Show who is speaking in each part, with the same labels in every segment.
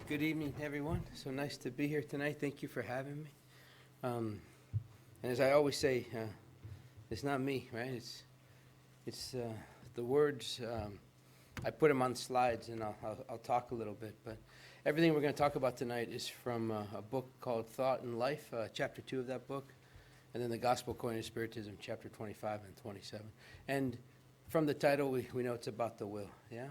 Speaker 1: Good evening, everyone. So nice to be here tonight. Thank you for having me. And as I always say, it's not me, right? It's the words. I put them on slides, and I'll talk a little bit. But everything we're going to talk about tonight is from a book called Thought and Life, chapter 2 of that book, and then the Gospel According to Spiritism, chapter 25 and 27. And from the title, we know it's about the will. Yeah.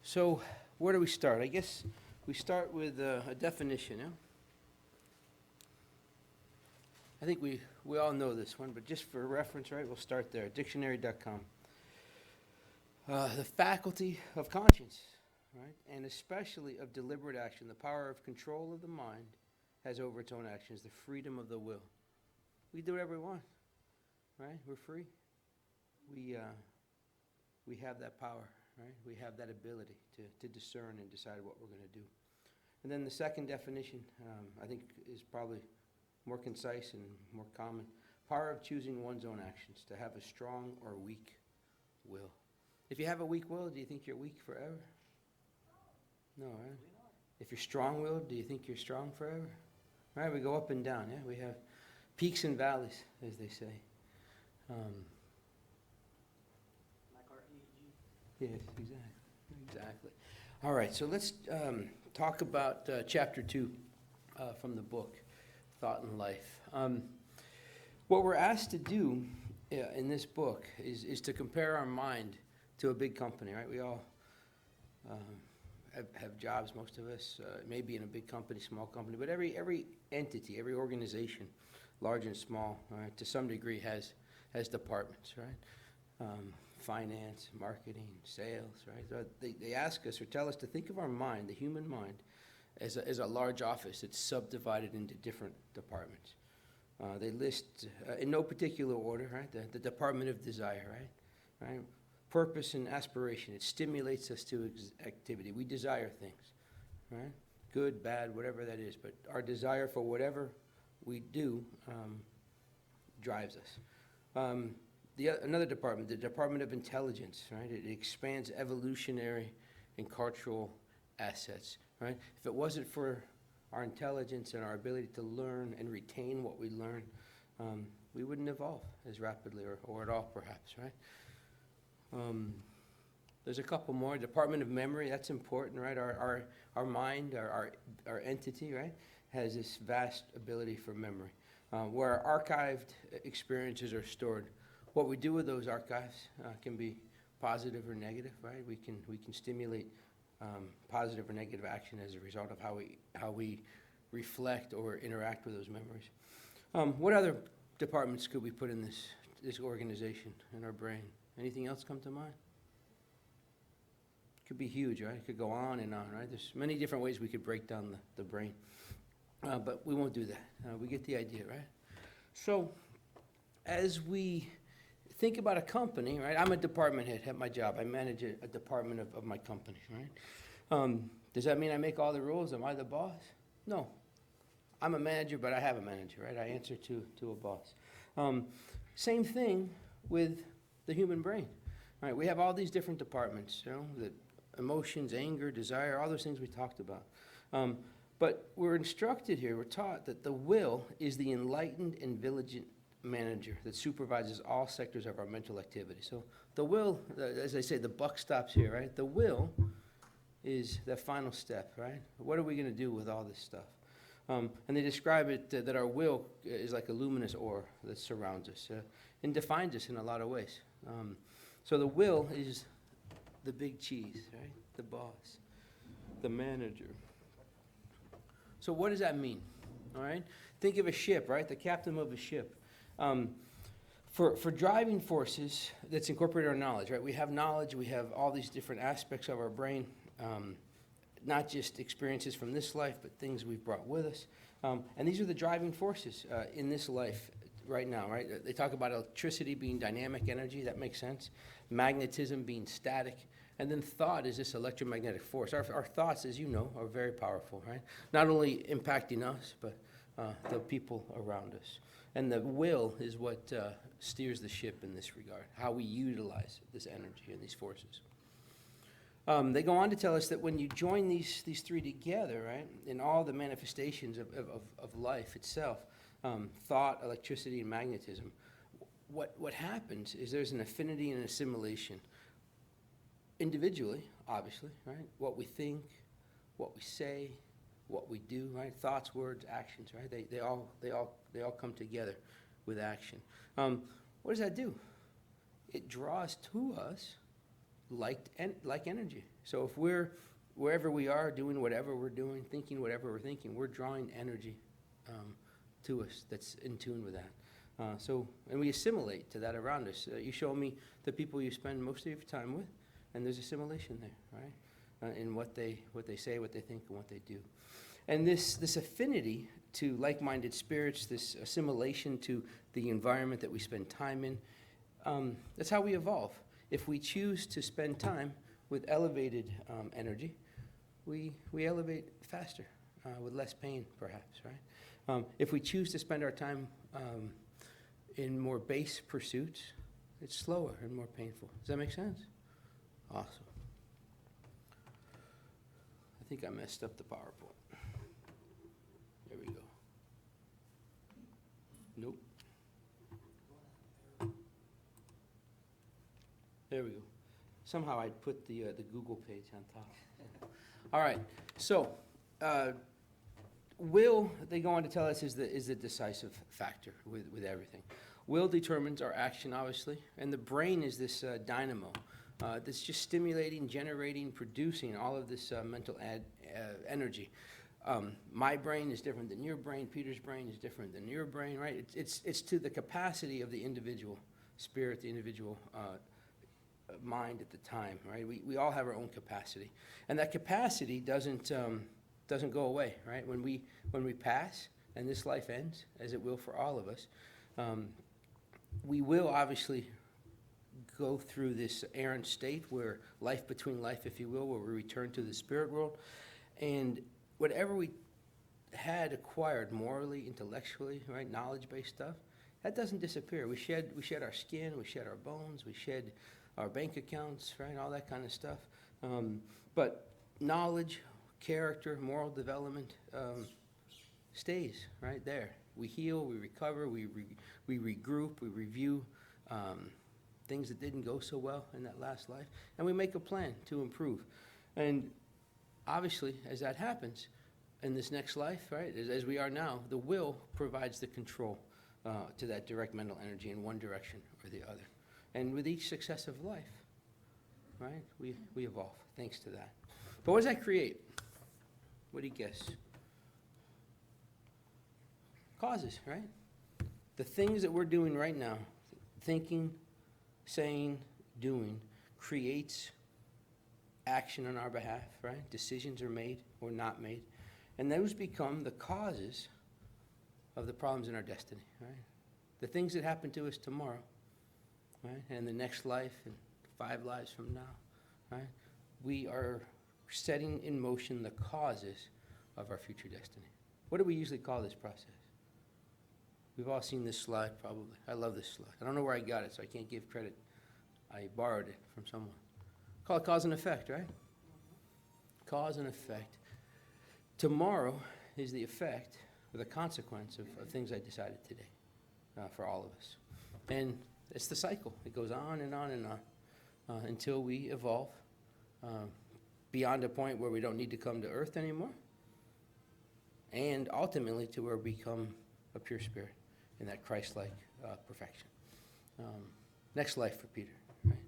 Speaker 1: So where do we start? I guess we start with a definition. Yeah? I think we all know this one, but just for reference, right, we'll start there. Dictionary.com. The faculty of conscience, right, and especially of deliberate action, the power of control of the mind has over its own actions, the freedom of the will. We do whatever we want, right? We're free. We have that power, right? We have that ability to discern and decide what we're going to do. And then the second definition, I think, is probably more concise and more common. Power of choosing one's own actions, to have a strong or weak will. If you have a weak will, do you think you're weak forever? No, right? If you're strong-willed, do you think you're strong forever? Right, we go up and down, yeah? We have peaks and valleys, as they say. Yes, exactly. All right, so let's talk about chapter 2 from the book, Thought and Life. What we're asked to do in this book is to compare our mind to a big company, right? We all have jobs, most of us, maybe in a big company, small company, but every entity, every organization, large and small, right, to some degree has departments, right? Finance, marketing, sales, right? They ask us or tell us to think of our mind, the human mind, as a large office that's subdivided into different departments. They list, in no particular order, right? The department of desire, right? Purpose and aspiration. It stimulates us to activity. We desire things, right? Good, bad, whatever that is. But our desire for whatever we do drives us. Another department, the Department of Intelligence, right? It expands evolutionary and cultural assets, right? If it wasn't for our intelligence and our ability to learn and retain what we learn, we wouldn't evolve as rapidly or at all, perhaps, right? There's a couple more. Department of Memory, that's important, right? Our mind, our entity, right, has this vast ability for memory, where archived experiences are stored. What we do with those archives can be positive or negative, right? We can stimulate positive or negative action as a result of how we reflect or interact with those memories. What other departments could we put in this organization in our brain? Anything else come to mind? It could be huge, right? It could go on and on, right? There's many different ways we could break down the brain, but we won't do that. We get the idea, right? So as we think about a company, right? I'm a department head at my job. I manage a department of my company, right? Does that mean I make all the rules? Am I the boss? No. I'm a manager, but I have a manager, right? I answer to a boss. Same thing with the human brain, right? We have all these different departments, you know, the emotions, anger, desire, all those things we talked about. But we're instructed here, we're taught that the will is the enlightened and vigilant manager that supervises all sectors of our mental activity. So the will, as I say, the buck stops here, right? The will is the final step, right? What are we going to do with all this stuff? And they describe it that our will is like a luminous aura that surrounds us and defines us in a lot of ways. So the will is the big cheese, right? The boss, the manager. So what does that mean? All right? Think of a ship, right? The captain of a ship. For driving forces that's incorporated our knowledge, right? We have knowledge, we have all these different aspects of our brain, not just experiences from this life, but things we've brought with us. And these are the driving forces in this life right now, right? They talk about electricity being dynamic energy, that makes sense. Magnetism being static. And then thought is this electromagnetic force. Our thoughts, as you know, are very powerful, right? Not only impacting us, but the people around us. And the will is what steers the ship in this regard, how we utilize this energy and these forces. They go on to tell us that when you join these three together, right, in all the manifestations of life itself, thought, electricity, and magnetism, what happens is there's an affinity and assimilation. Individually, obviously, right? What we think, what we say, what we do, right? Thoughts, words, actions, right? They all come together with action. What does that do? It draws to us like energy. So if we're wherever we are, doing whatever we're doing, thinking whatever we're thinking, we're drawing energy to us that's in tune with that. And we assimilate to that around us. You show me the people you spend most of your time with, and there's assimilation there, right? In what they say, what they think, and what they do. And this affinity to like-minded spirits, this assimilation to the environment that we spend time in, that's how we evolve. If we choose to spend time with elevated energy, we elevate faster, with less pain, perhaps, right? If we choose to spend our time in more base pursuits, it's slower and more painful. Does that make sense? Awesome. I think I messed up the PowerPoint. There we go. Nope. There we go. Somehow I put the Google page on top. All right. So, will, they go on to tell us, is the decisive factor with everything. Will determines our action, obviously, and the brain is this dynamo that's just stimulating, generating, producing all of this mental energy. My brain is different than your brain. Peter's brain is different than your brain, right? It's to the capacity of the individual spirit, the individual mind at the time, right? We all have our own capacity, and that capacity doesn't go away, right? When we pass and this life ends, as it will for all of us, we will obviously go through this errant state where life between life, if you will, where we return to the spirit world, and whatever we had acquired morally, intellectually, right, knowledge-based stuff, that doesn't disappear. We shed our skin, we shed our bones, we shed our bank accounts, right, all that kind of stuff. But knowledge, character, moral development stays right there. We heal, we recover, we regroup, we review things that didn't go so well in that last life, and we make a plan to improve. And obviously, as that happens in this next life, right, as we are now, the will provides the control to that direct mental energy in one direction or the other. And with each successive life, right, we evolve thanks to that. But what does that create? What do you guess? Causes, right? The things that we're doing right now, thinking, saying, doing, creates action on our behalf, right? Decisions are made or not made. And those become the causes of the problems in our destiny, right? The things that happen to us tomorrow, right? And the next life and 5 lives from now, right? We are setting in motion the causes of our future destiny. What do we usually call this process? We've all seen this slide, probably. I love this slide. I don't know where I got it, so I can't give credit. I borrowed it from someone. Call it cause and effect, right? Cause and effect. Tomorrow is the effect or the consequence of things I decided today for all of us. And it's the cycle. It goes on and on and on until we evolve beyond a point where we don't need to come to earth anymore, and ultimately to where we become a pure spirit in that Christ-like perfection. Next life for Peter. Right?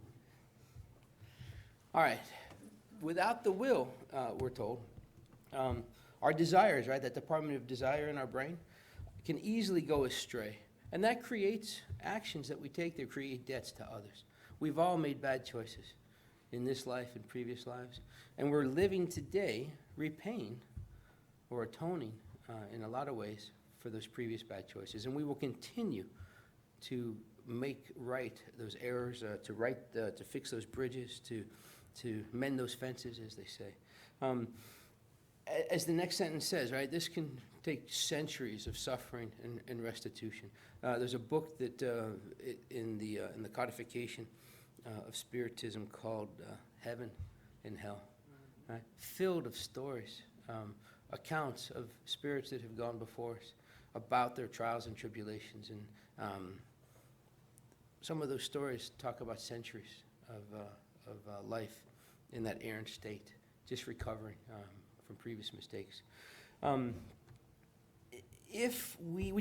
Speaker 1: All right. Without the will, we're told, our desires, right, that department of desire in our brain, can easily go astray. And that creates actions that we take that create debts to others. We've all made bad choices in this life and previous lives. And we're living today repaying or atoning in a lot of ways for those previous bad choices. And we will continue to make right those errors, to fix those bridges, to mend those fences, as they say. As the next sentence says, right, this can take centuries of suffering and restitution. There's a book that in the codification of Spiritism called Heaven in hell, right? Filled of stories, accounts of spirits that have gone before us about their trials and tribulations. And some of those stories talk about centuries of life in that errant state, just recovering from previous mistakes. Would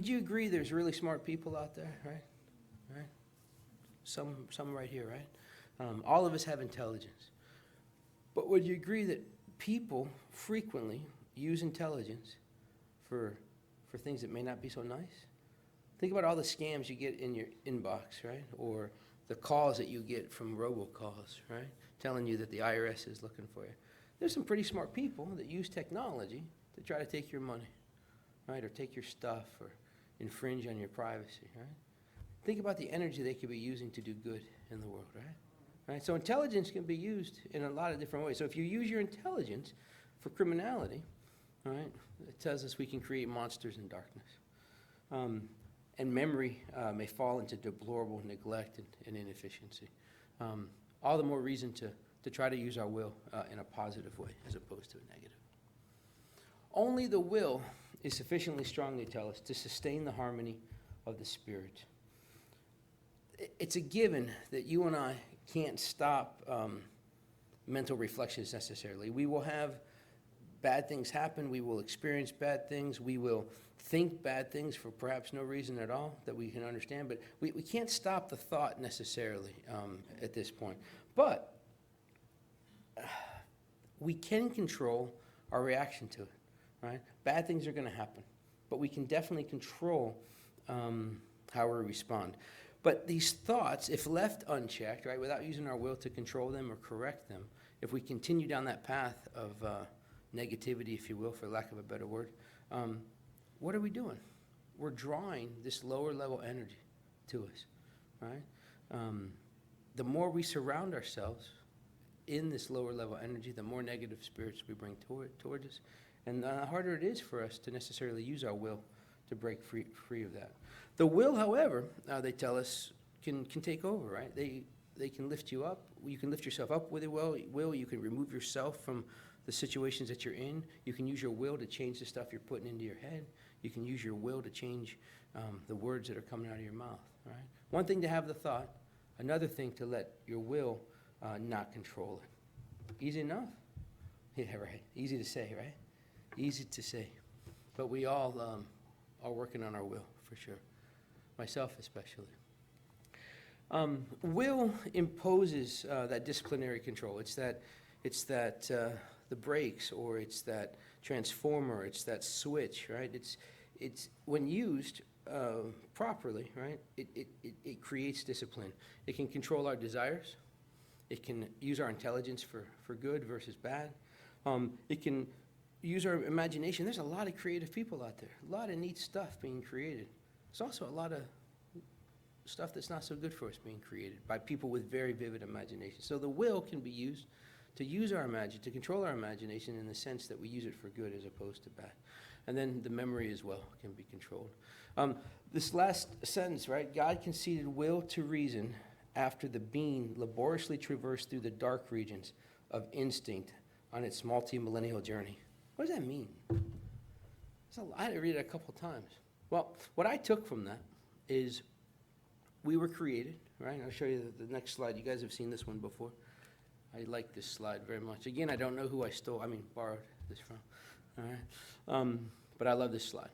Speaker 1: you agree there's really smart people out there, right? Right? Some right here, right? All of us have intelligence. But would you agree that people frequently use intelligence for things that may not be so nice? Think about all the scams you get in your inbox, right? Or the calls that you get from robocalls, right? Telling you that the IRS is looking for you. There's some pretty smart people that use technology to try to take your money, right? Or take your stuff or infringe on your privacy, right? Think about the energy they could be using to do good in the world, right? Right? So intelligence can be used in a lot of different ways. So if you use your intelligence for criminality, all right, it tells us we can create monsters in darkness. And memory may fall into deplorable neglect and inefficiency. All the more reason to try to use our will in a positive way as opposed to a negative. Only the will is sufficiently strong, they tell us, to sustain the harmony of the spirit. It's a given that you and I can't stop mental reflections necessarily. We will have bad things happen. We will experience bad things. We will think bad things for perhaps no reason at all that we can understand. But we can't stop the thought necessarily at this point. But we can control our reaction to it, right? Bad things are going to happen. But we can definitely control how we respond. But these thoughts, if left unchecked, right, without using our will to control them or correct them, if we continue down that path of negativity, if you will, for lack of a better word, what are we doing? We're drawing this lower level energy to us, right? The more we surround ourselves in this lower level energy, the more negative spirits we bring towards us, and the harder it is for us to necessarily use our will to break free of that. The will, however, they tell us, can take over, right? They can lift you up. You can lift yourself up with a will. You can remove yourself from the situations that you're in. You can use your will to change the stuff you're putting into your head. You can use your will to change the words that are coming out of your mouth, right? One thing to have the thought, another thing to let your will not control it. Easy enough? Yeah, right. Easy to say, right? Easy to say. But we all are working on our will, for sure. Myself especially. Will imposes that disciplinary control. It's that the brakes, or it's that transformer, it's that switch, right? It's when used properly, right? It creates discipline. It can control our desires. It can use our intelligence for good versus bad. It can use our imagination. There's a lot of creative people out there, a lot of neat stuff being created. There's also a lot of stuff that's not so good for us being created by people with very vivid imagination. So the will can be used to use our imagination, to control our imagination in the sense that we use it for good as opposed to bad. And then the memory as well can be controlled. This last sentence, right? God conceded will to reason after the being laboriously traversed through the dark regions of instinct on its multi-millennial journey. What does that mean? I had to read it a couple times. Well, what I took from that is we were created, right? I'll show you the next slide. You guys have seen this one before. I like this slide very much. Again, I don't know who I borrowed this from, all right? But I love this slide.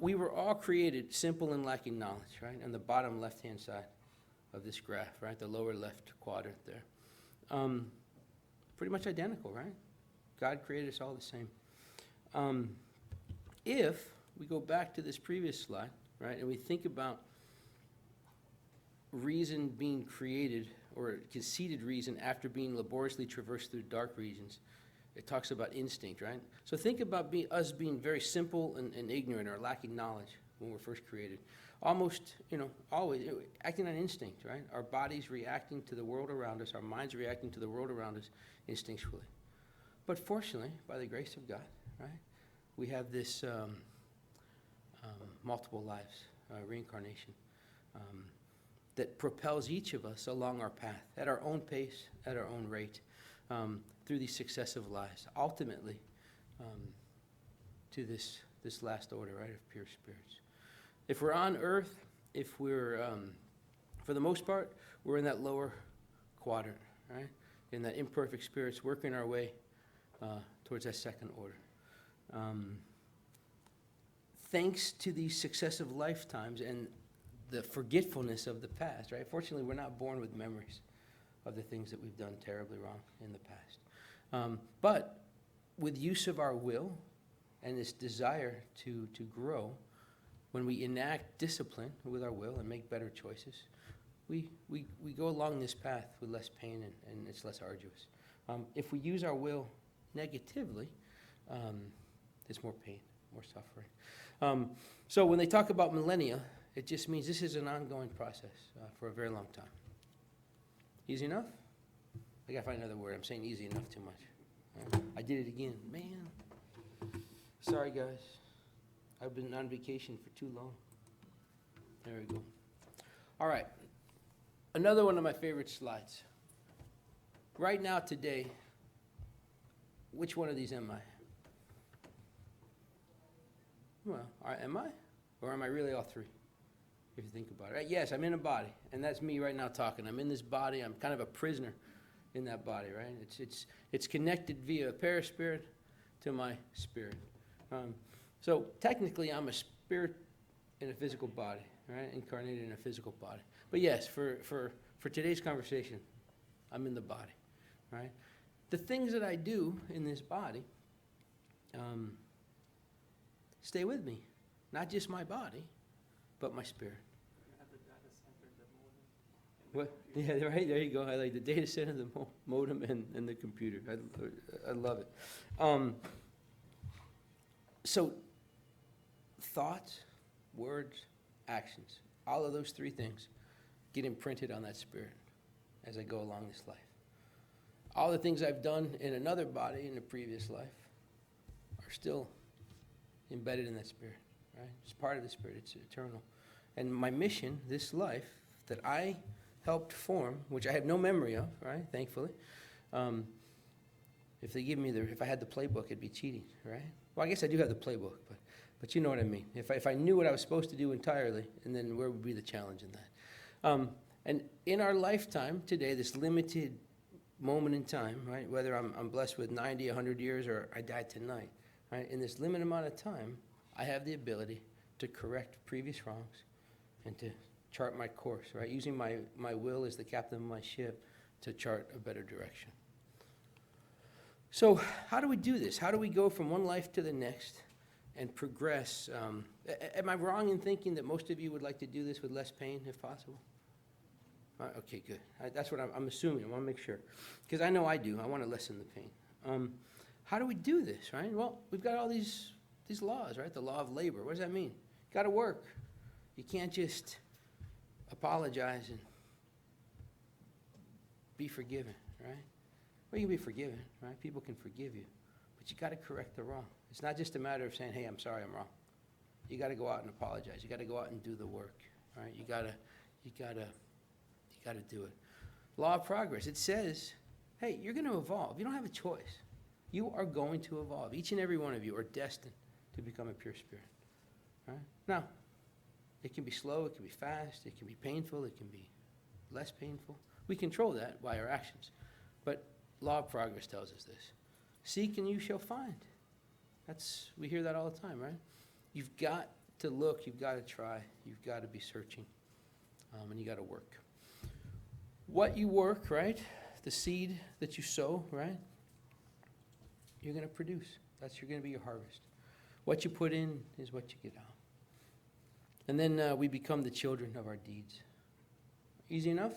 Speaker 1: We were all created simple and lacking knowledge, right? On the bottom left-hand side of this graph, right? The lower left quadrant there. Pretty much identical, right? God created us all the same. If we go back to this previous slide, right, and we think about reason being created, or conceded reason after being laboriously traversed through dark regions, it talks about instinct, right? So think about us being very simple and ignorant, or lacking knowledge when we're first created. Almost, always acting on instinct, right? Our bodies reacting to the world around us, our minds reacting to the world around us instinctually. But fortunately, by the grace of God, right, we have this multiple lives, reincarnation, that propels each of us along our path at our own pace, at our own rate. through these successive lives, ultimately to this last order, right, of pure spirits. If we're on earth, if we're, for the most part, we're in that lower quadrant, right, in that imperfect spirits, working our way towards that second order. Thanks to these successive lifetimes and the forgetfulness of the past, right? Fortunately, we're not born with memories of the things that we've done terribly wrong in the past. But with use of our will and this desire to grow, when we enact discipline with our will and make better choices, we go along this path with less pain and it's less arduous. If we use our will negatively, there's more pain, more suffering. So when they talk about millennia, it just means this is an ongoing process for a very long time. Easy enough? I gotta find another word. I'm saying easy enough too much. I did it again. Man. Sorry, guys. I've been on vacation for too long. There we go. All right. Another one of my favorite slides. Right now, today, which one of these am I? Well, am I? Or am I really all three? If you think about it. Right? Yes, I'm in a body, and that's me right now talking. I'm in this body. I'm kind of a prisoner in that body, right? It's connected via a perispirit to my spirit. So technically, I'm a spirit in a physical body, right? Incarnated in a physical body. But yes, for today's conversation, I'm in the body, right? The things that I do in this body stay with me. Not just my body, but my spirit. What? Yeah, right, there you go. I like the data center, the modem, and the computer. I love it. So thoughts, words, actions, all of those three things get imprinted on that spirit as I go along this life. All the things I've done in another body in a previous life are still embedded in that spirit, right? It's part of the spirit. It's eternal. And my mission, this life that I helped form, which I have no memory of, right, thankfully. If they give me if I had the playbook, it'd be cheating, right? Well, I guess I do have the playbook, but you know what I mean. If I knew what I was supposed to do entirely, and then where would be the challenge in that? And in our lifetime today, this limited moment in time, right, whether I'm blessed with 90, 100 years, or I die tonight, right, in this limited amount of time, I have the ability to correct previous wrongs and to chart my course, right, using my will as the captain of my ship to chart a better direction. So how do we do this? How do we go from one life to the next and progress? Am I wrong in thinking that most of you would like to do this with less pain, if possible? Okay, good. That's what I'm assuming. I want to make sure. Because I know I do. I want to lessen the pain. How do we do this, right? Well, we've got all these laws, right? The law of labor. What does that mean? You got to work. You can't just apologize and be forgiven, right? Well, you can be forgiven, right? People can forgive you. But you got to correct the wrong. It's not just a matter of saying, hey, I'm sorry, I'm wrong. You got to go out and apologize. You got to go out and do the work, right? You got to do it. Law of progress. It says, hey, you're going to evolve. You don't have a choice. You are going to evolve. Each and every one of you are destined to become a pure spirit, right? Now, it can be slow, it can be fast, it can be painful, it can be less painful. We control that by our actions. But law of progress tells us this. Seek and you shall find. We hear that all the time, right? You've got to look, you've got to try, you've got to be searching, and you got to work. What you work, right? The seed that you sow, right? You're going to produce. That's going to be your harvest. What you put in is what you get out. And then we become the children of our deeds. Easy enough?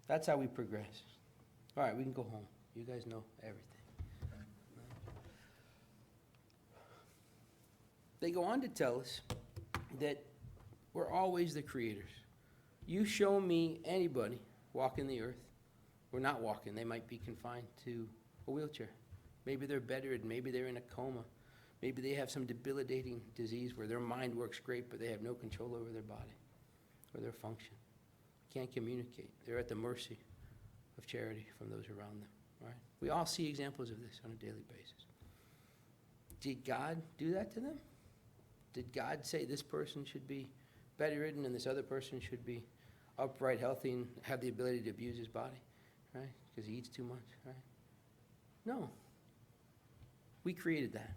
Speaker 1: That's how we progress. All right, we can go home. You guys know everything. They go on to tell us that we're always the creators. You show me anybody walking the earth, or not walking, they might be confined to a wheelchair. Maybe they're bedridden, maybe they're in a coma. Maybe they have some debilitating disease where their mind works great, but they have no control over their body or their function. Can't communicate. They're at the mercy of charity from those around them. right? We all see examples of this on a daily basis. Did God do that to them? Did God say this person should be bedridden and this other person should be upright, healthy, and have the ability to abuse his body, right? Because he eats too much, right? No. We created that,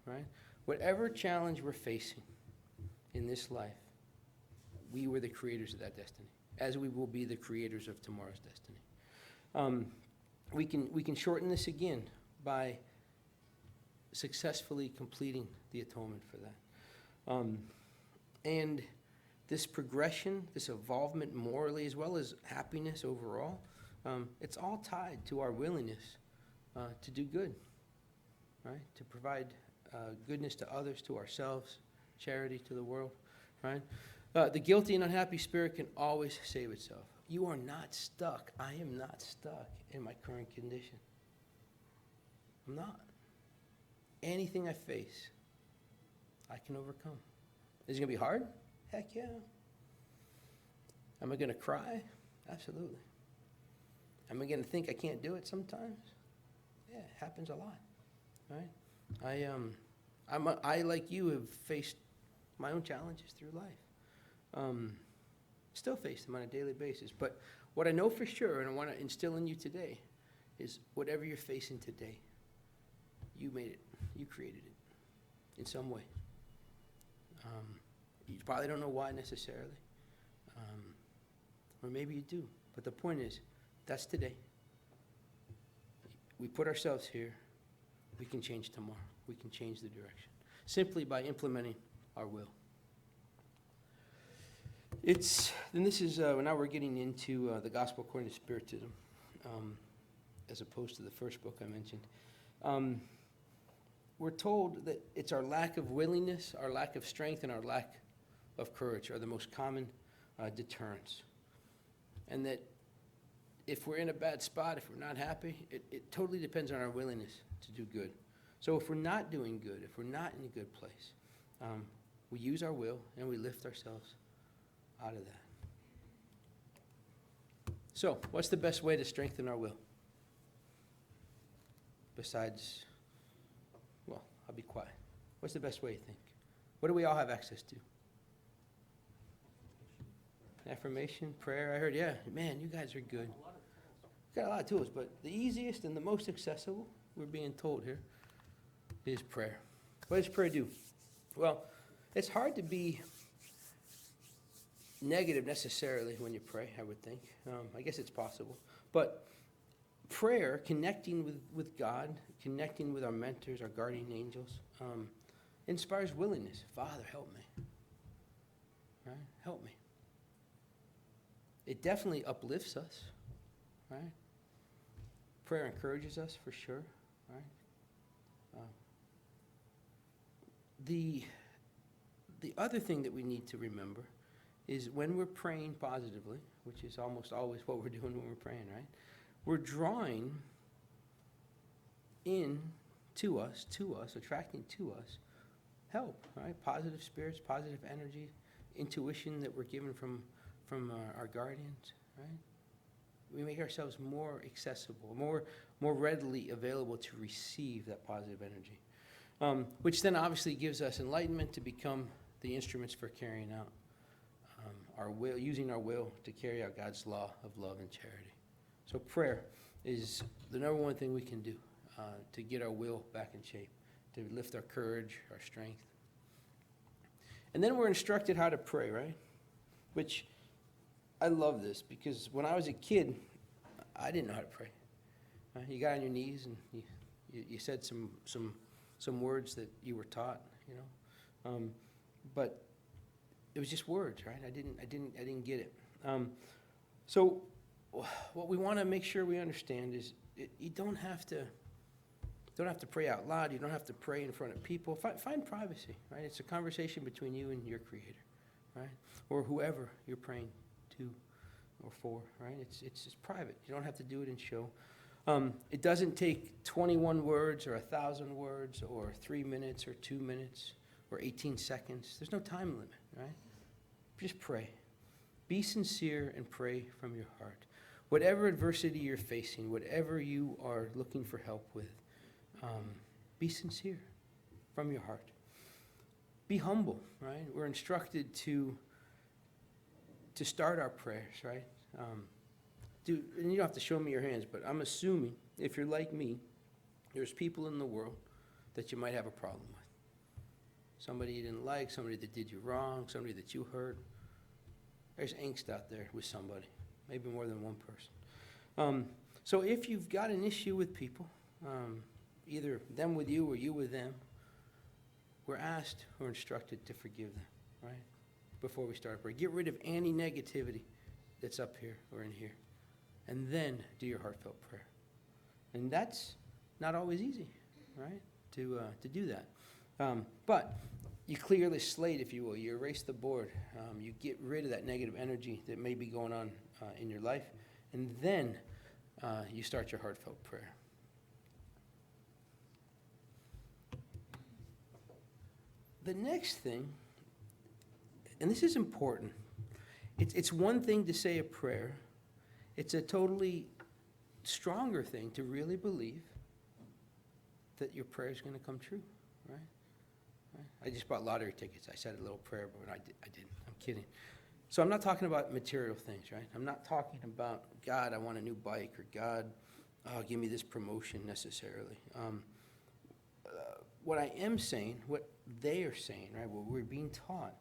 Speaker 1: right? Whatever challenge we're facing in this life, we were the creators of that destiny, as we will be the creators of tomorrow's destiny. We can shorten this again by successfully completing the atonement for that. And this progression, this evolvement morally, as well as happiness overall, it's all tied to our willingness to do good, right? To provide goodness to others, to ourselves, charity to the world, right? The guilty and unhappy spirit can always save itself. You are not stuck. I am not stuck in my current condition. I'm not. Anything I face, I can overcome. Is it going to be hard? Heck yeah. Am I going to cry? Absolutely. Am I going to think I can't do it sometimes? Yeah, it happens a lot, right? I like you, have faced my own challenges through life. Still face them on a daily basis. But what I know for sure, and I want to instill in you today, is whatever you're facing today, you made it. You created it in some way. You probably don't know why necessarily. Or maybe you do. But the point is, that's today. We put ourselves here. We can change tomorrow. We can change the direction. Simply by implementing our will. And this is, now we're getting into the Gospel according to Spiritism, as opposed to the first book I mentioned. We're told that it's our lack of willingness, our lack of strength, and our lack of courage are the most common deterrents. And that if we're in a bad spot, if we're not happy, it totally depends on our willingness to do good. So if we're not doing good, if we're not in a good place, we use our will and we lift ourselves out of that. So, what's the best way to strengthen our will? Besides, well, I'll be quiet. What's the best way you think? What do we all have access to? Affirmation, prayer. I heard, yeah, man, you guys are good. We've got a lot of tools, but the easiest and the most accessible, we're being told here, is prayer. What does prayer do? Well, it's hard to be negative necessarily when you pray, I would think. I guess it's possible. But prayer, connecting with God, connecting with our mentors, our guardian angels, inspires willingness. Father, help me. Right? Help me. It definitely uplifts us. Right? Prayer encourages us for sure. Right? The other thing that we need to remember is when we're praying positively, which is almost always what we're doing when we're praying, right? We're drawing in to us, attracting to us help, right? Positive spirits, positive energy, intuition that we're given from our guardians, right? We make ourselves more accessible, more readily available to receive that positive energy, which then obviously gives us enlightenment to become the instruments for carrying out our will, using our will to carry out God's law of love and charity. So prayer is the number one thing we can do to get our will back in shape, to lift our courage, our strength. And then we're instructed how to pray, right? Which I love this because when I was a kid, I didn't know how to pray. You got on your knees and you said some words that you were taught, you know, but it was just words, right? I didn't get it. So what we want to make sure we understand is you don't have to pray out loud. You don't have to pray in front of people. Find privacy, right? It's a conversation between you and your Creator, right? Or whoever you're praying to or for, right? It's just private. You don't have to do it in show. It doesn't take 21 words or 1,000 words or 3 minutes or 2 minutes or 18 seconds. There's no time limit, right? Just pray. Be sincere and pray from your heart. whatever adversity you're facing, whatever you are looking for help with, be sincere from your heart. Be humble, right? We're instructed to start our prayers, right? And you don't have to show me your hands, but I'm assuming if you're like me, there's people in the world that you might have a problem with. Somebody you didn't like, somebody that did you wrong, somebody that you hurt. There's angst out there with somebody, maybe more than one person. So if you've got an issue with people, either them with you or you with them, we're asked or instructed to forgive them, right? Before we start prayer. Get rid of any negativity that's up here or in here. And then do your heartfelt prayer. And that's not always easy, right? To do that. But you clear the slate, if you will. You erase the board. You get rid of that negative energy that may be going on in your life. And then you start your heartfelt prayer. The next thing, and this is important, it's one thing to say a prayer. It's a totally stronger thing to really believe that your prayer is going to come true, right? I just bought lottery tickets. I said a little prayer, but I didn't. I'm kidding. So I'm not talking about material things, right? I'm not talking about, God, I want a new bike, or God, give me this promotion necessarily. What I am saying, what they are saying, right, what we're being taught,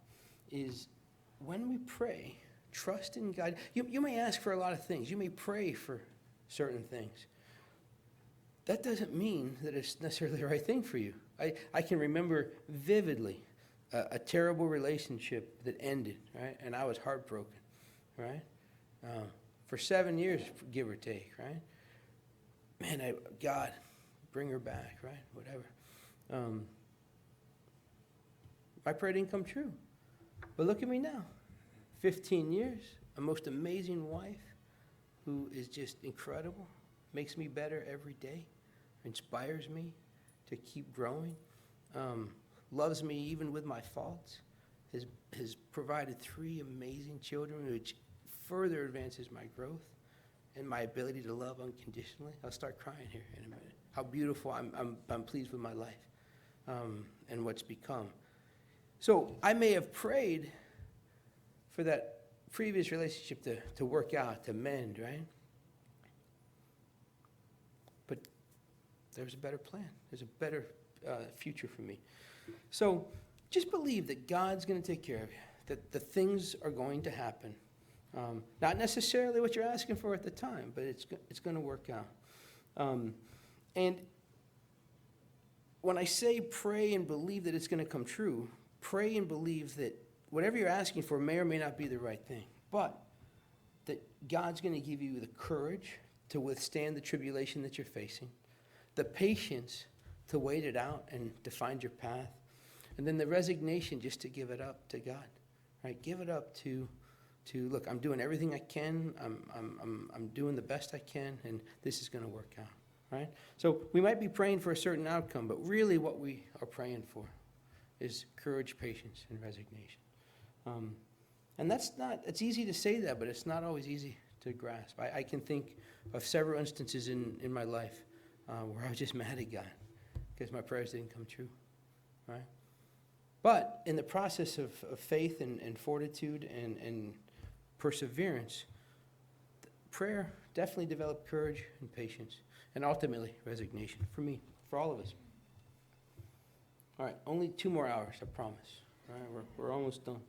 Speaker 1: is when we pray, trust in God. You may ask for a lot of things. You may pray for certain things. That doesn't mean that it's necessarily the right thing for you. I can remember vividly a terrible relationship that ended, right? And I was heartbroken, right? For 7 years, give or take, right? Man, God, bring her back, right? Whatever. My prayer didn't come true. But look at me now. 15 years, a most amazing wife who is just incredible, makes me better every day, inspires me to keep growing, loves me even with my faults, has provided 3 amazing children, which further advances my growth and my ability to love unconditionally. I'll start crying here in a minute. How beautiful. I'm pleased with my life and what's become. So I may have prayed for that previous relationship to work out, to mend, right? But there's a better plan. There's a better future for me. So just believe that God's going to take care of you, that the things are going to happen. Not necessarily what you're asking for at the time, but it's going to work out. And when I say pray and believe that it's going to come true, pray and believe that whatever you're asking for may or may not be the right thing, but that God's going to give you the courage to withstand the tribulation that you're facing, the patience to wait it out and to find your path, and then the resignation just to give it up to God, right? Give it up to look, I'm doing everything I can, I'm doing the best I can, and this is going to work out, right? So we might be praying for a certain outcome, but really what we are praying for is courage, patience, and resignation. And it's easy to say that, but it's not always easy to grasp. I can think of several instances in my life where I was just mad at God because my prayers didn't come true, right? But in the process of faith and fortitude and perseverance, prayer definitely developed courage and patience, and ultimately resignation for me, for all of us. All right, only 2 more hours, I promise. All right, we're almost done.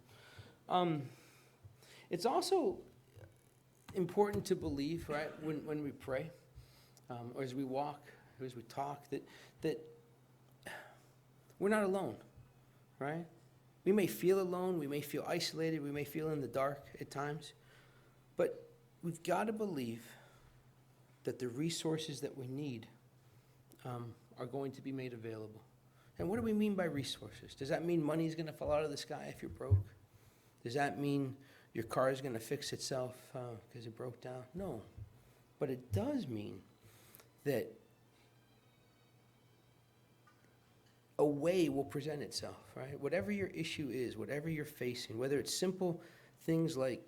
Speaker 1: It's also important to believe, right, when we pray, or as we walk, or as we talk, that we're not alone, right? We may feel alone, we may feel isolated, we may feel in the dark at times, but we've got to believe that the resources that we need are going to be made available. And what do we mean by resources? Does that mean money's going to fall out of the sky if you're broke? Does that mean your car is going to fix itself because it broke down? No. But it does mean that a way will present itself, right? Whatever your issue is, whatever you're facing, whether it's simple things like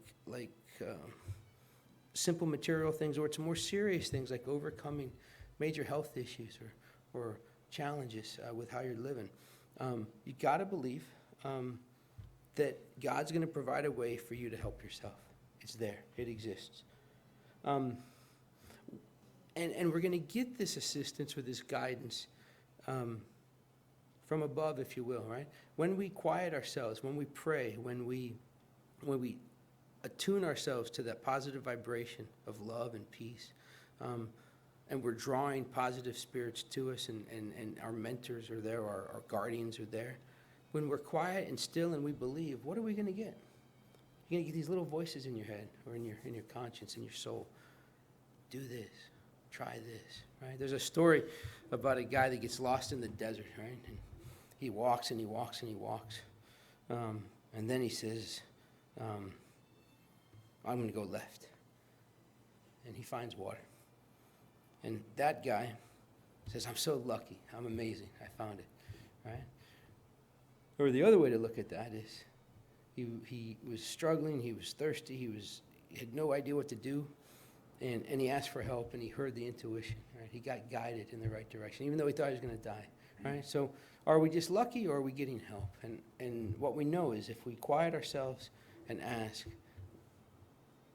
Speaker 1: simple material things, or it's more serious things like overcoming major health issues or challenges with how you're living. You got to believe that God's going to provide a way for you to help yourself. It's there. It exists. And we're going to get this assistance with this guidance from above, if you will, right? When we quiet ourselves, when we pray, when we attune ourselves to that positive vibration of love and peace, and we're drawing positive spirits to us, and our mentors are there, our guardians are there. When we're quiet and still and we believe, what are we going to get? You're going to get these little voices in your head or in your conscience, in your soul. Do this. Try this, right? There's a story about a guy that gets lost in the desert, right? And he walks and he walks and he walks. And then he says, I'm going to go left. And he finds water. And that guy says, I'm so lucky. I'm amazing. I found it, right? Or the other way to look at that is he was struggling. He was thirsty. He had no idea what to do. And he asked for help, and he heard the intuition, right? He got guided in the right direction, even though he thought he was going to die, right? So are we just lucky, or are we getting help? And what we know is if we quiet ourselves and ask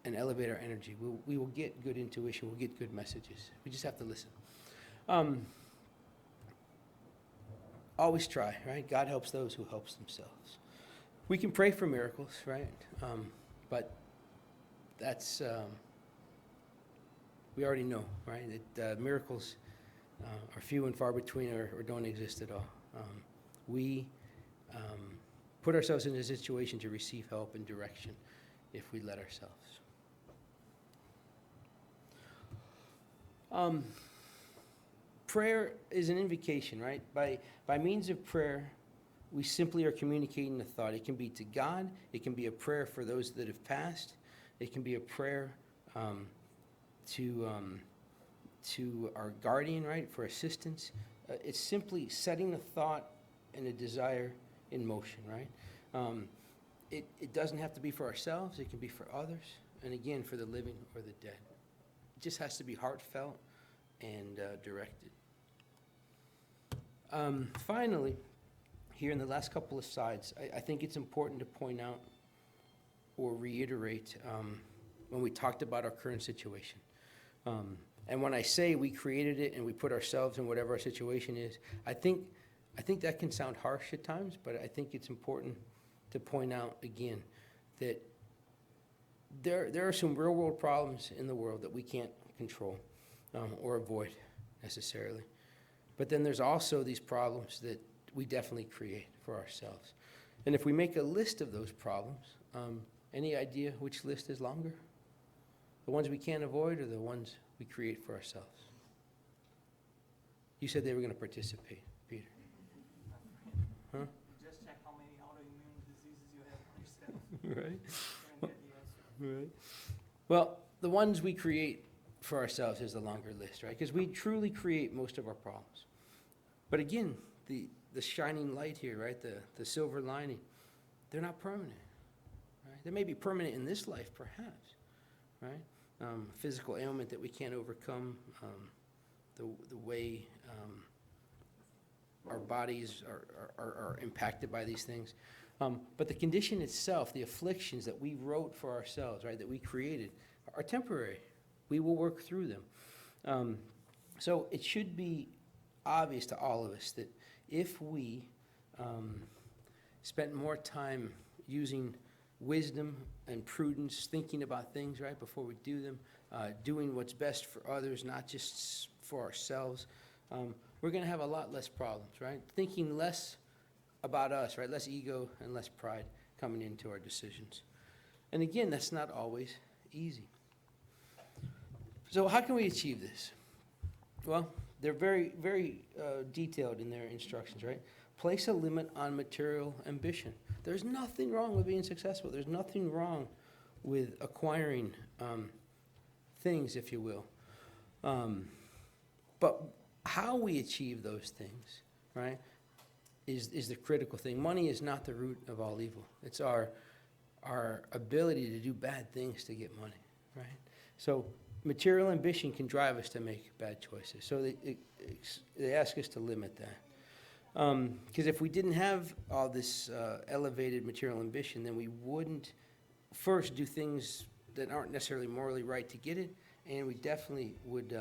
Speaker 1: and elevate our energy, we will get good intuition. We'll get good messages. We just have to listen. Always try, right? God helps those who helps themselves. We can pray for miracles, right? But that's... we already know, right, that miracles are few and far between or don't exist at all. We put ourselves in a situation to receive help and direction if we let ourselves. Prayer is an invocation, right? By means of prayer, we simply are communicating a thought. It can be to God. It can be a prayer for those that have passed. It can be a prayer to our guardian, right, for assistance. It's simply setting a thought and a desire in motion, right? It doesn't have to be for ourselves. It can be for others, and again, for the living or the dead. It just has to be heartfelt and directed. Finally, here in the last couple of slides, I think it's important to point out or reiterate when we talked about our current situation. And when I say we created it and we put ourselves in whatever our situation is, I think that can sound harsh at times, but I think it's important to point out again that there are some real world problems in the world that we can't control or avoid necessarily. But then there's also these problems that we definitely create for ourselves. And if we make a list of those problems, any idea which list is longer? The ones we can't avoid or the ones we create for ourselves? You said they were going to participate, Peter. Huh?
Speaker 2: Just check how many autoimmune diseases you have yourself.
Speaker 1: Right.
Speaker 2: And get the answer.
Speaker 1: Right. Well, the ones we create for ourselves is the longer list, right? Because we truly create most of our problems. But again, the shining light here, right? The silver lining, they're not permanent. Right? They may be permanent in this life, perhaps, right? Physical ailment that we can't overcome, the way our bodies are impacted by these things. But the condition itself, the afflictions that we wrote for ourselves, right, that we created, are temporary. We will work through them. So it should be obvious to all of us that if we spent more time using wisdom and prudence, thinking about things right before we do them, doing what's best for others, not just for ourselves, we're going to have a lot less problems, right? Thinking less about us, right? Less ego and less pride coming into our decisions. And again, that's not always easy. So how can we achieve this? Well, they're very, very detailed in their instructions, right? Place a limit on material ambition. There's nothing wrong with being successful. There's nothing wrong with acquiring things, if you will. But how we achieve those things, right, is the critical thing. Money is not the root of all evil. It's our ability to do bad things to get money, right? So material ambition can drive us to make bad choices. So they ask us to limit that. Because if we didn't have all this elevated material ambition, then we wouldn't first do things that aren't necessarily morally right to get it, and we definitely would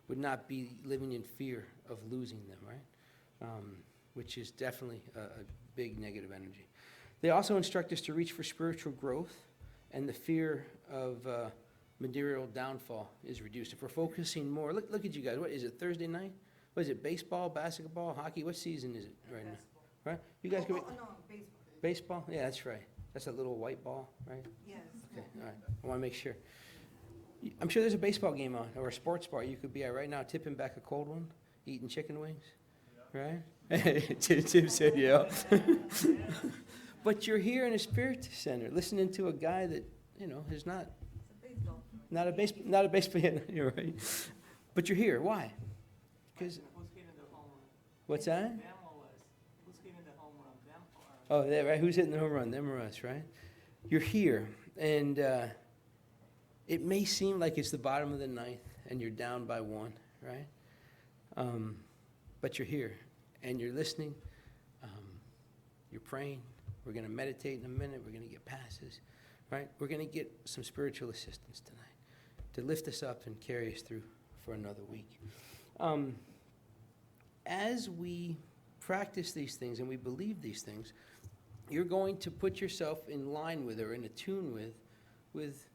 Speaker 1: not be living in fear of losing them, right? Which is definitely a big negative energy. They also instruct us to reach for spiritual growth, and the fear of material downfall is reduced. If we're focusing more, look at you guys. What is it, Thursday night? What is it, baseball, basketball, hockey? What season is it right now? Right? You guys could be...
Speaker 3: No, baseball.
Speaker 1: Baseball? Yeah, that's right. That's a little white ball, right?
Speaker 3: Yes.
Speaker 1: Okay, all right. I want to make sure. I'm sure there's a baseball game on, or a sports bar you could be at right now, tipping back a cold one, eating chicken wings, right? Tim said, yeah. But you're here in a Spiritist center, listening to a guy that, is not a baseball, yeah, you're right. But you're here, why? Because,
Speaker 2: Who's hitting the home run?
Speaker 1: what's that?
Speaker 2: Them or us? Who's hitting the home run? Them or us?
Speaker 1: Oh, that, right, who's hitting the home run, them or us, right? You're here, and it may seem like it's the bottom of the ninth, and you're down by one, right? But you're here, and you're listening, you're praying. We're going to meditate in a minute. We're going to get passes, right? We're going to get some spiritual assistance tonight to lift us up and carry us through for another week. As we practice these things and we believe these things, you're going to put yourself in line with or in attune with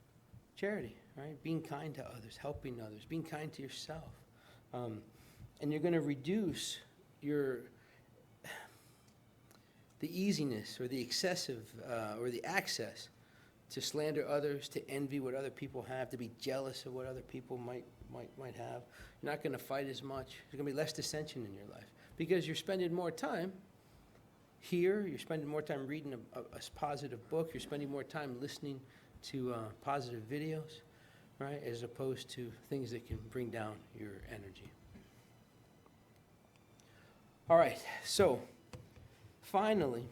Speaker 1: charity, right? Being kind to others, helping others, being kind to yourself. And you're going to reduce the easiness or the excessive or the access to slander others, to envy what other people have, to be jealous of what other people might have. You're not going to fight as much. There's going to be less dissension in your life because you're spending more time here. You're spending more time reading a positive book. You're spending more time listening to positive videos, right, as opposed to things that can bring down your energy. All right, so finally,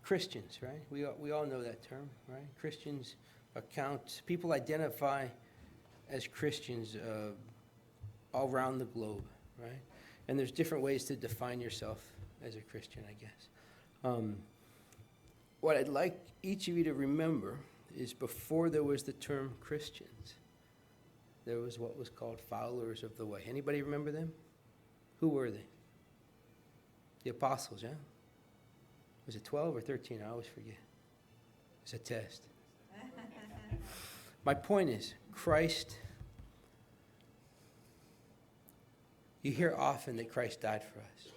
Speaker 1: Christians, right? We all know that term, right? Christians people identify as Christians all around the globe, right? And there's different ways to define yourself as a Christian, I guess. What I'd like each of you to remember is before there was the term Christians, there was what was called followers of the way. Anybody remember them? Who were they? The apostles, yeah? Was it 12 or 13? I always forget. It's a test. My point is, Christ, you hear often that Christ died for us.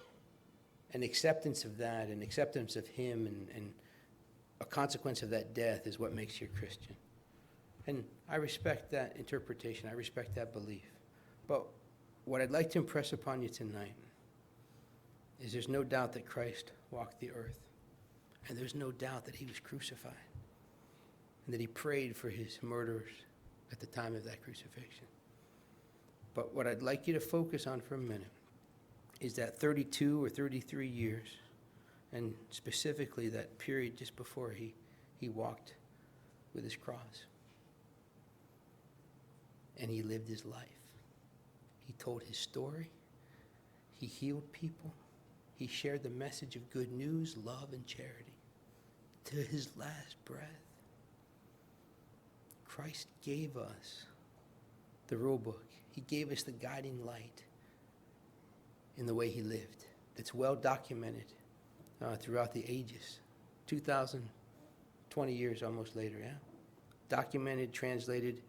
Speaker 1: And acceptance of that and acceptance of him and a consequence of that death is what makes you a Christian. And I respect that interpretation. I respect that belief. But what I'd like to impress upon you tonight is there's no doubt that Christ walked the earth. And there's no doubt that he was crucified. And that he prayed for his murderers at the time of that crucifixion. But what I'd like you to focus on for a minute is that 32 or 33 years, and specifically that period just before he walked with his cross. And he lived his life. He told his story. He healed people. He shared the message of good news, love, and charity to his last breath. Christ gave us the rule book. He gave us the guiding light in the way he lived. That's well documented throughout the ages. 2020 years almost later, yeah? Documented, translated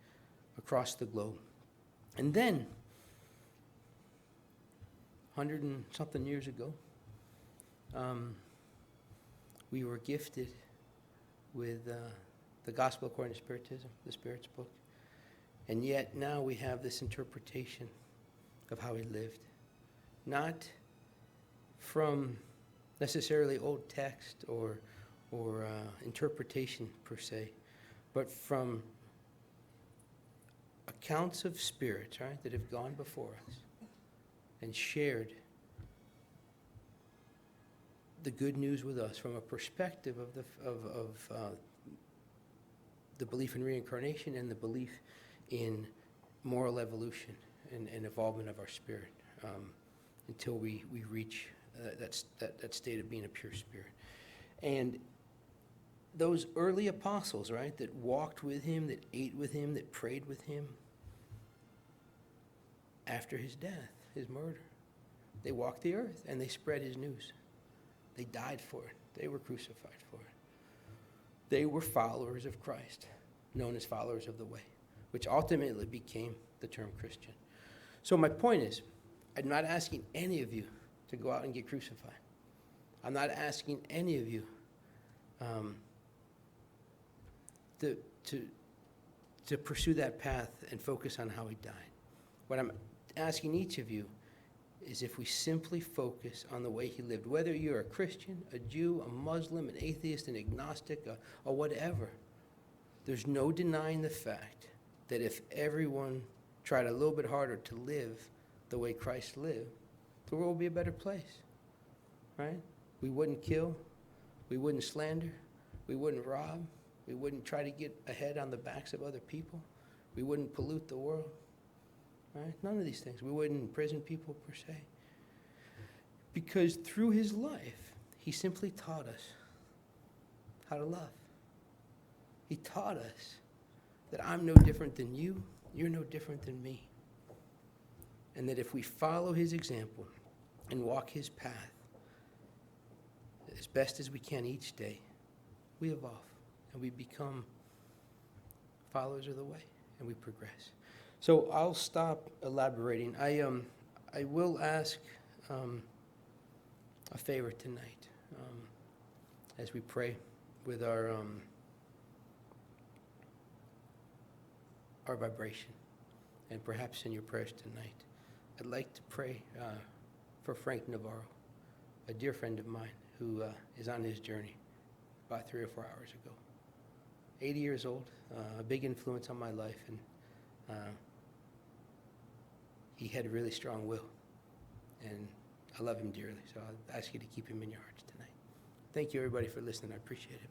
Speaker 1: across the globe. And then, 100 and something years ago, we were gifted with the Gospel According to Spiritism, the Spirit's book. And yet now we have this interpretation of how he lived. Not from necessarily old text or interpretation per se, but from accounts of spirits, right, that have gone before us and shared the good news with us from a perspective of the belief in reincarnation and the belief in moral evolution and evolvement of our spirit until we reach that state of being a pure spirit. And those early apostles, right, that walked with him, that ate with him, that prayed with him, after his death, his murder, they walked the earth and they spread his news. They died for it. They were crucified for it. They were followers of Christ, known as followers of the way, which ultimately became the term Christian. So my point is, I'm not asking any of you to go out and get crucified. I'm not asking any of you to pursue that path and focus on how he died. What I'm asking each of you is if we simply focus on the way he lived, whether you're a Christian, a Jew, a Muslim, an atheist, an agnostic, or whatever, there's no denying the fact that if everyone tried a little bit harder to live the way Christ lived, the world would be a better place, right? We wouldn't kill, we wouldn't slander, we wouldn't rob, we wouldn't try to get ahead on the backs of other people, we wouldn't pollute the world, right? None of these things. We wouldn't imprison people per se. Because through his life, he simply taught us how to love. He taught us that I'm no different than you, you're no different than me. And that if we follow his example and walk his path as best as we can each day, we evolve and we become followers of the way and we progress. So I'll stop elaborating. I will ask a favor tonight as we pray with our vibration, and perhaps in your prayers tonight. I'd like to pray for Frank Navarro, a dear friend of mine who is on his journey about 3 or 4 hours ago. 80 years old, a big influence on my life, and he had a really strong will, and I love him dearly, so I'll ask you to keep him in your hearts tonight. Thank you, everybody, for listening. I appreciate it.